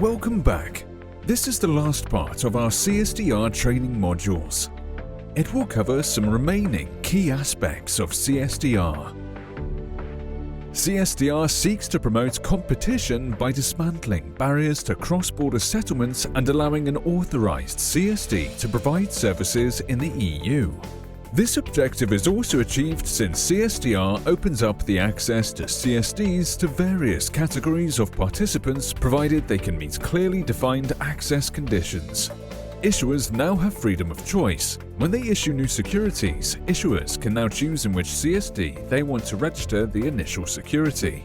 Welcome back. This is the last part of our CSDR training modules. It will cover some remaining key aspects of CSDR. CSDR seeks to promote competition by dismantling barriers to cross-border settlements and allowing an authorized CSD to provide services in the EU. This objective is also achieved since CSDR opens up the access to CSDs to various categories of participants provided they can meet clearly defined access conditions. Issuers now have freedom of choice. When they issue new securities, issuers can now choose in which CSD they want to register the initial security.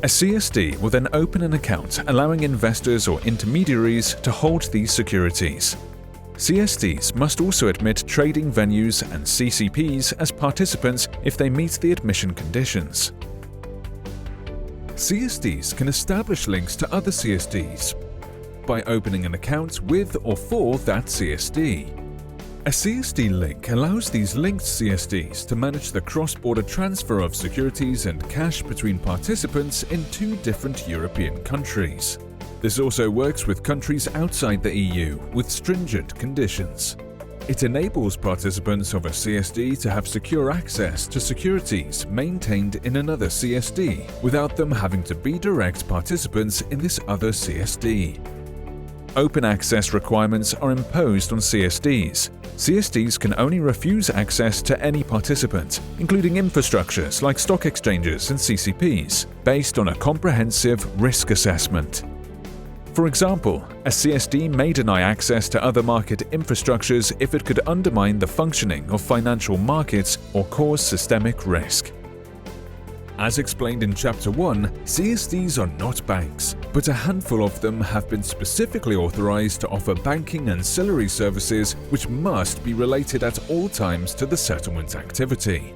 A CSD will then open an account allowing investors or intermediaries to hold these securities. CSDs must also admit trading venues and CCPs as participants if they meet the admission conditions. CSDs can establish links to other CSDs by opening an account with or for that CSD. A CSD link allows these linked CSDs to manage the cross-border transfer of securities and cash between participants in two different European countries. This also works with countries outside the EU with stringent conditions. It enables participants of a CSD to have secure access to securities maintained in another CSD without them having to be direct participants in this other CSD. Open access requirements are imposed on CSDs. CSDs can only refuse access to any participant, including infrastructures like stock exchanges and CCPs, based on a comprehensive risk assessment. For example, a CSD may deny access to other market infrastructures if it could undermine the functioning of financial markets or cause systemic risk. As explained in Chapter 1, CSDs are not banks, but a handful of them have been specifically authorized to offer banking ancillary services which must be related at all times to the settlement activity.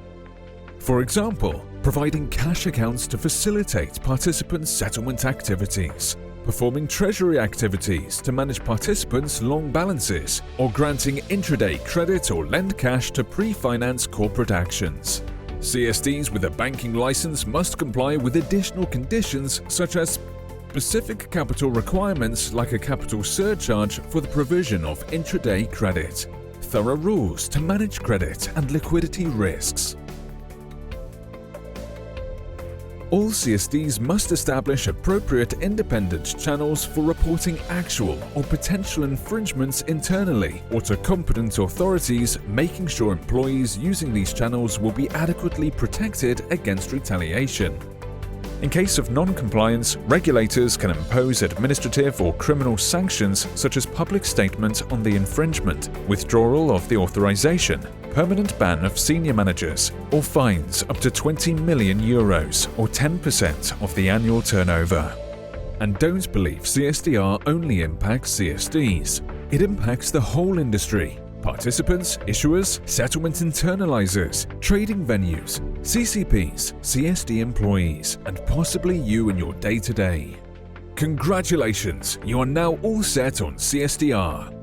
For example, providing cash accounts to facilitate participants' settlement activities, performing treasury activities to manage participants' long balances, or granting intraday credit or lend cash to pre-finance corporate actions. CSDs with a banking license must comply with additional conditions such as specific capital requirements like a capital surcharge for the provision of intraday credit, thorough rules to manage credit and liquidity risks. All CSDs must establish appropriate independent channels for reporting actual or potential infringements internally or to competent authorities, making sure employees using these channels will be adequately protected against retaliation. In case of non-compliance, regulators can impose administrative or criminal sanctions such as public statement on the infringement, withdrawal of the authorization, permanent ban of senior managers, or fines up to €20 million or 10% of the annual turnover. And don't believe CSDR only impacts CSDs. It impacts the whole industry. Participants, issuers, settlement internalizers, trading venues, CCPs, CSD employees, and possibly you in your day-to-day. Congratulations, you are now all set on CSDR.